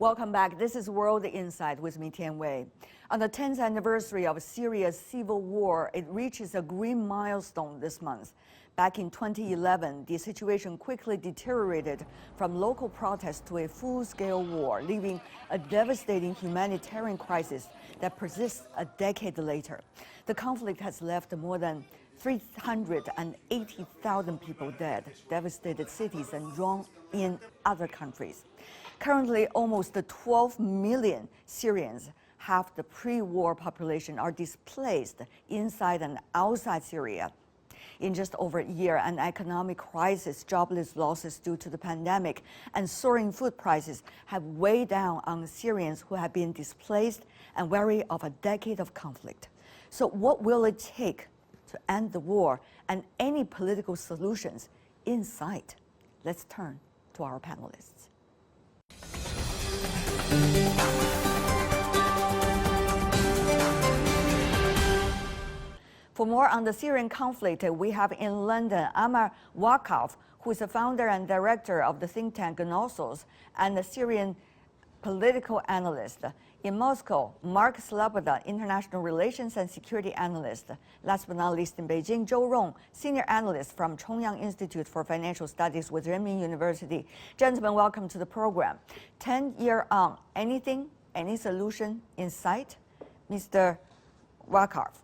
Welcome back. This is World Insight with me, Tian Wei. On the 10th anniversary of Syria's civil war, it reaches a grim milestone this month. Back in 2011, the situation quickly deteriorated from local protests to a full-scale war, leaving a devastating humanitarian crisis that persists a decade later. The conflict has left more than 380,000 people dead, devastated cities, and drawn in other countries. Currently, almost 12 million Syrians, half the pre-war population, are displaced inside and outside Syria. In just over a year, an economic crisis, jobless losses due to the pandemic, and soaring food prices have weighed down on Syrians who have been displaced and wary of a decade of conflict. So what will it take to end the war, and any political solutions in sight? Let's turn to our panelists. For more on the Syrian conflict, we have in London Amar Wakaf, who is the founder and director of the think tank Gnosos and a Syrian political analyst. In Moscow, Mark Sloboda, international relations and security analyst. Last but not least, in Beijing, Zhou Rong, senior analyst from Chongyang Institute for Financial Studies with Renmin University. Gentlemen, welcome to the program. 10 years on, any solution in sight? Mr. Wakaf.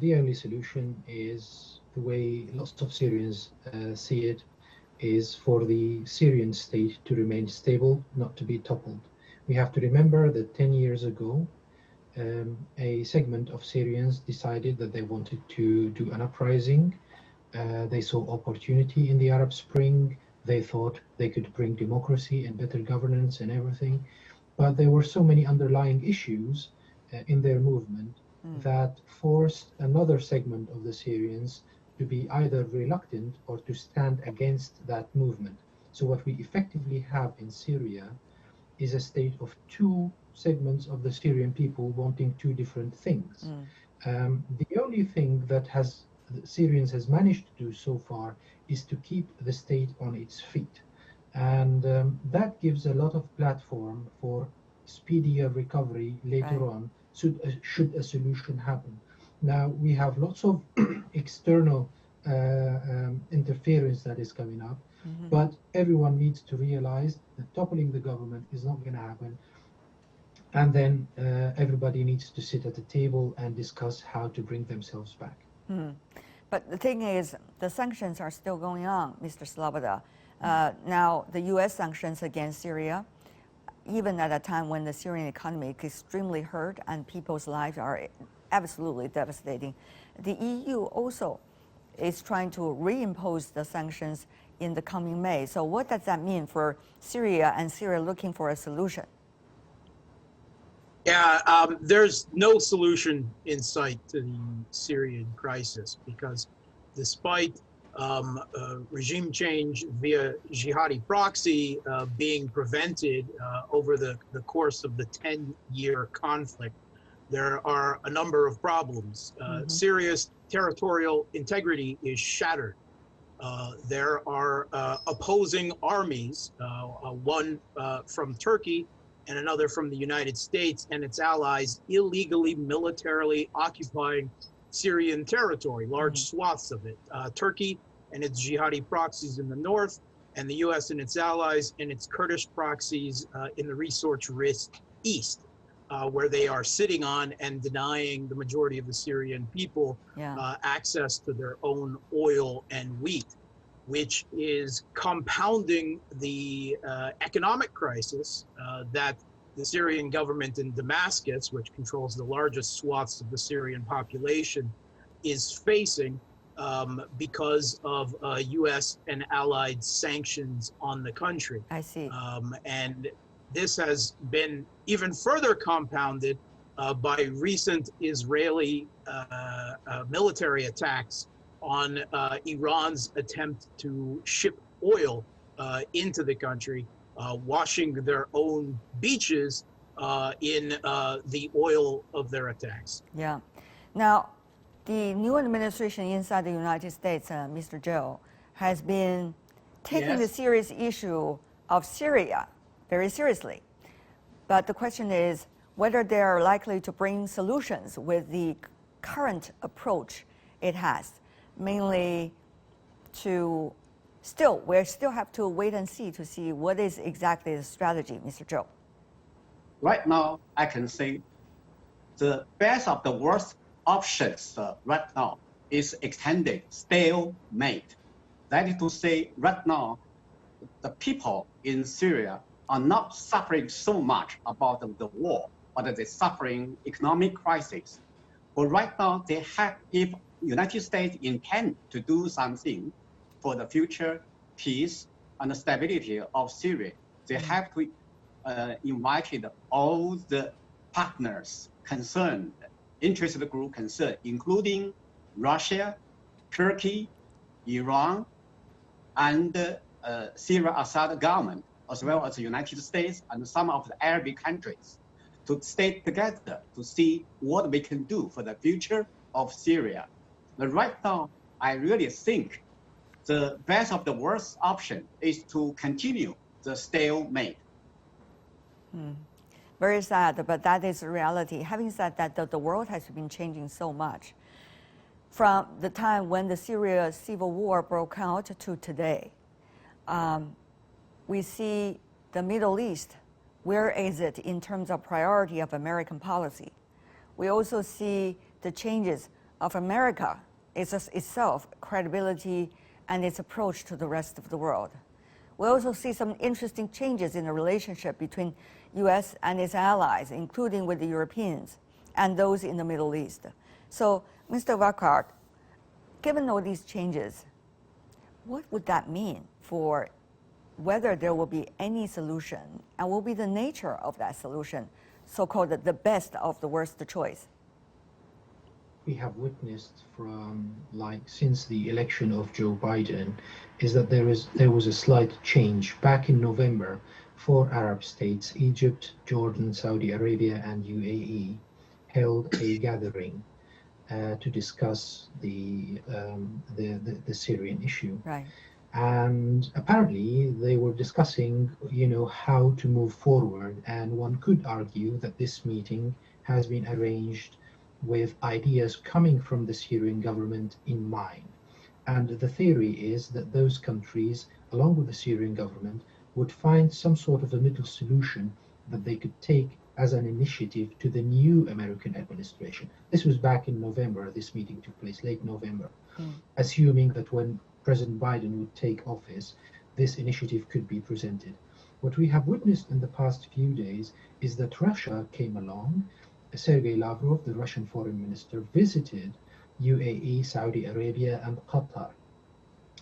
The only solution is, the way lots of Syrians see it, is for the Syrian state to remain stable, not to be toppled. We have to remember that 10 years ago, a segment of Syrians decided that they wanted to do an uprising. They saw opportunity in the Arab Spring. They thought they could bring democracy and better governance and everything. But there were so many underlying issues in their movement that forced another segment of the Syrians to be either reluctant or to stand against that movement. So what we effectively have in Syria is a state of two segments of the Syrian people wanting two different things. The only thing that the Syrians has managed to do so far is to keep the state on its feet. And that gives a lot of platform for speedier recovery later on, should a solution happen. Now, we have lots of external interference that is coming up, but everyone needs to realize that toppling the government is not going to happen. And then everybody needs to sit at the table and discuss how to bring themselves back. But the thing is, the sanctions are still going on, Mr. Sloboda. Now, the U.S. sanctions against Syria, even at a time when the Syrian economy is extremely hurt and people's lives are absolutely devastating. The EU also is trying to reimpose the sanctions in the coming May. So what does that mean for Syria and Syria looking for a solution? Yeah, there's no solution in sight to the Syrian crisis because despite regime change via jihadi proxy being prevented over the course of the 10-year conflict, there are a number of problems. Syria's territorial integrity is shattered. There are opposing armies, one from Turkey and another from the United States and its allies, illegally, militarily occupying Syrian territory, large swaths of it. Turkey and its jihadi proxies in the north, and the US and its allies and its Kurdish proxies in the resource-rich east, where they are sitting on and denying the majority of the Syrian people access to their own oil and wheat, which is compounding the economic crisis that the Syrian government in Damascus, which controls the largest swaths of the Syrian population, is facing because of U.S. and allied sanctions on the country. I see. And this has been even further compounded by recent Israeli military attacks on Iran's attempt to ship oil into the country, washing their own beaches in the oil of their attacks. Yeah. Now, the new administration inside the United States, Mr. Joe, has been taking the serious issue of Syria very seriously. But the question is whether they are likely to bring solutions with the current approach it has, mainly to we still have to wait and see to see what is exactly the strategy, Mr. Zhou. Right now, I can say the best of the worst options right now is extended stalemate. That is to say, right now, the people in Syria are not suffering so much about the war, but they're suffering economic crisis. But right now, they have, if United States intend to do something for the future peace and stability of Syria, they have to invite all the partners concerned, interested group concerned, including Russia, Turkey, Iran, and Syria Assad government, as well as the United States and some of the Arab countries, to stay together to see what we can do for the future of Syria. But right now, I really think the best of the worst option is to continue the stalemate. Very sad, but that is the reality. Having said that, the world has been changing so much. From the time when the Syria civil war broke out to today, we see the Middle East, where is it in terms of priority of American policy? We also see the changes of America itself, credibility, and its approach to the rest of the world. We also see some interesting changes in the relationship between U.S. and its allies, including with the Europeans and those in the Middle East. So, Mr. Vakart, given all these changes, what would that mean for whether there will be any solution, and what will be the nature of that solution, so-called the best of the worst choice? We have witnessed from since the election of Joe Biden is that there was a slight change. Back in November, 4 Arab states, Egypt, Jordan, Saudi Arabia, and UAE, held a gathering to discuss the Syrian issue. Right. And apparently they were discussing, how to move forward. And one could argue that this meeting has been arranged with ideas coming from the Syrian government in mind. And the theory is that those countries, along with the Syrian government, would find some sort of a middle solution that they could take as an initiative to the new American administration. This was back in November. This meeting took place late November, assuming that when President Biden would take office, this initiative could be presented. What we have witnessed in the past few days is that Russia came along. Sergei Lavrov, the Russian foreign minister, visited UAE, Saudi Arabia, and Qatar.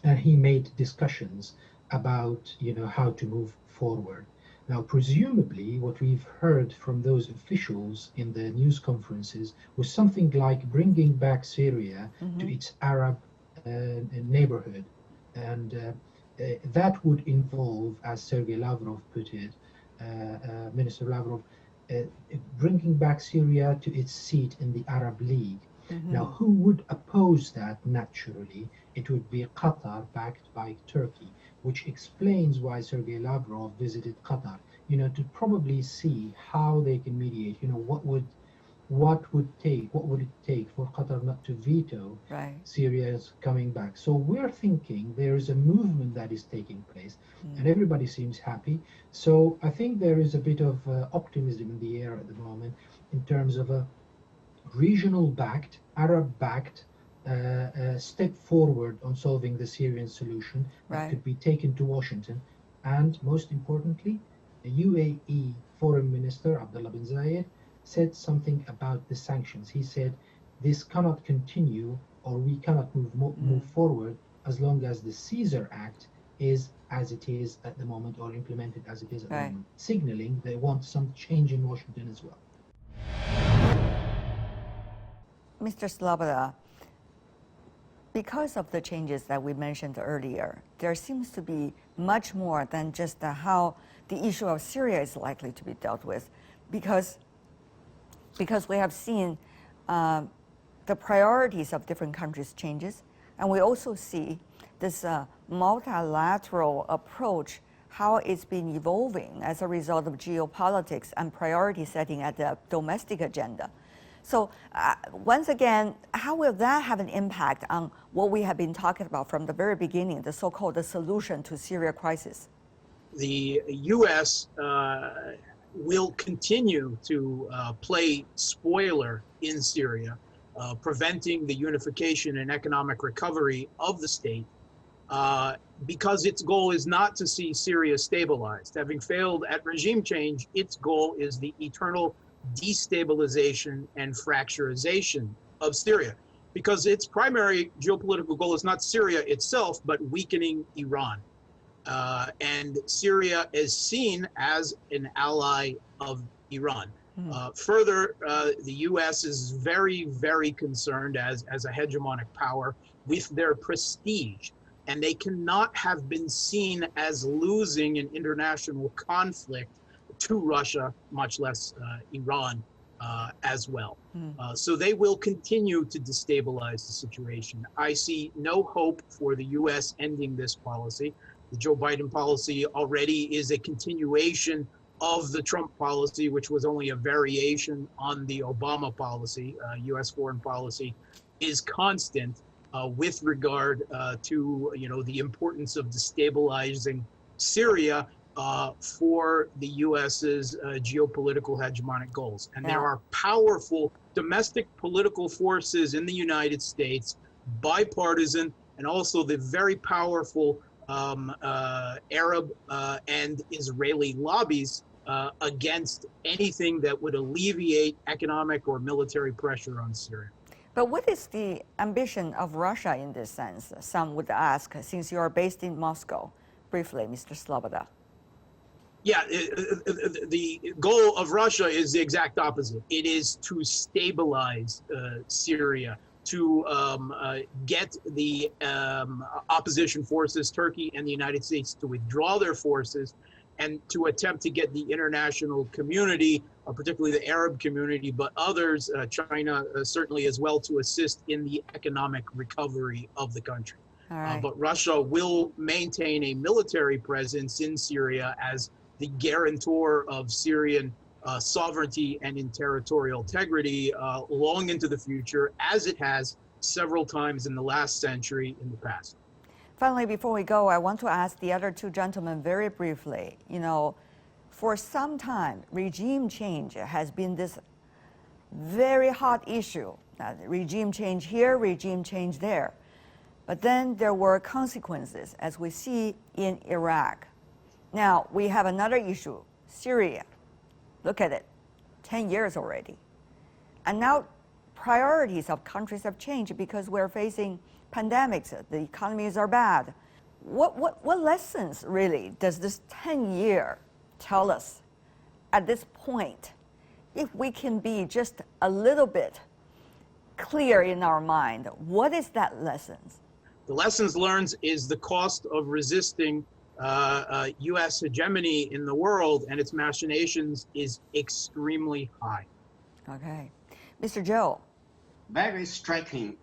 And he made discussions about, how to move forward. Now, presumably, what we've heard from those officials in the news conferences was something like bringing back Syria to its Arab neighborhood. And that would involve, as Sergei Lavrov put it, Minister Lavrov, bringing back Syria to its seat in the Arab League. Now, who would oppose that naturally? It would be Qatar, backed by Turkey, which explains why Sergei Lavrov visited Qatar, to probably see how they can mediate, what would it take for Qatar not to veto Syria's coming back. So we're thinking there is a movement that is taking place, and everybody seems happy. So I think there is a bit of optimism in the air at the moment in terms of a regional-backed, Arab-backed step forward on solving the Syrian solution that could be taken to Washington. And most importantly, the UAE Foreign Minister, Abdullah bin Zayed, said something about the sanctions. He said, this cannot continue, or we cannot move forward as long as the Caesar Act is as it is at the moment, or implemented as it is at the moment, signaling they want some change in Washington as well. Mr. Sloboda, because of the changes that we mentioned earlier, there seems to be much more than just how the issue of Syria is likely to be dealt with, because we have seen the priorities of different countries changes, and we also see this multilateral approach how it's been evolving as a result of geopolitics and priority setting at the domestic agenda. So once again, how will that have an impact on what we have been talking about from the very beginning, the so-called solution to Syria crisis? The U.S. Will continue to play spoiler in Syria, preventing the unification and economic recovery of the state, because its goal is not to see Syria stabilized. Having failed at regime change, its goal is the eternal destabilization and fracturization of Syria, because its primary geopolitical goal is not Syria itself, but weakening Iran. And Syria is seen as an ally of Iran. Further, the U.S. is very, very concerned as a hegemonic power with their prestige, and they cannot have been seen as losing an international conflict to Russia, much less Iran as well. So they will continue to destabilize the situation. I see no hope for the U.S. ending this policy. The Joe Biden policy already is a continuation of the Trump policy, which was only a variation on the Obama policy. U.S. foreign policy is constant with regard to the importance of destabilizing Syria for the U.S.'s geopolitical hegemonic goals. And there are powerful domestic political forces in the United States, bipartisan, and also the very powerful Arab and Israeli lobbies against anything that would alleviate economic or military pressure on Syria. But what is the ambition of Russia in this sense? Some would ask, since you are based in Moscow. Briefly, Mr. Sloboda. Yeah, the goal of Russia is the exact opposite. It is to stabilize Syria, to get the opposition forces, Turkey and the United States, to withdraw their forces and to attempt to get the international community, particularly the Arab community, but others, China certainly as well, to assist in the economic recovery of the country. All right. But Russia will maintain a military presence in Syria as the guarantor of Syrian sovereignty and territorial integrity long into the future, as it has several times in the last century in the past. Finally, before we go, I want to ask the other two gentlemen very briefly. For some time, regime change has been this very hot issue. Regime change here, regime change there. But then there were consequences, as we see in Iraq. Now, we have another issue, Syria. Look at it, 10 years already. And now priorities of countries have changed because we're facing pandemics, the economies are bad. What lessons really does this 10-year tell us at this point, if we can be just a little bit clear in our mind? What is that lessons? The lessons learned is the cost of resisting U.S. hegemony in the world and its machinations is extremely high. Okay. Mr. Joe. Very striking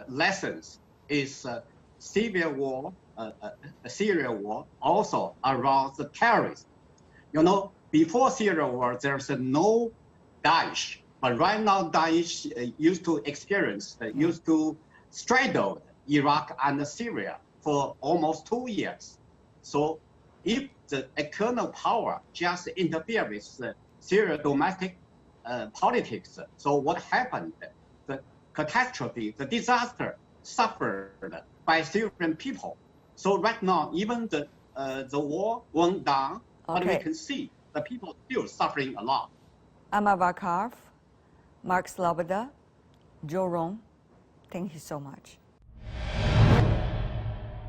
lessons is Syria war, also around the terrorism. Before Syria war, there's no Daesh, but right now Daesh used to straddle Iraq and Syria for almost 2 years. So if the external power just interfere with Syria domestic politics, so what happened? The catastrophe, the disaster suffered by Syrian people. So right now, even the war went down, but we can see the people still suffering a lot. Amar Vakarov, Mark Sloboda, Joe Rong, thank you so much.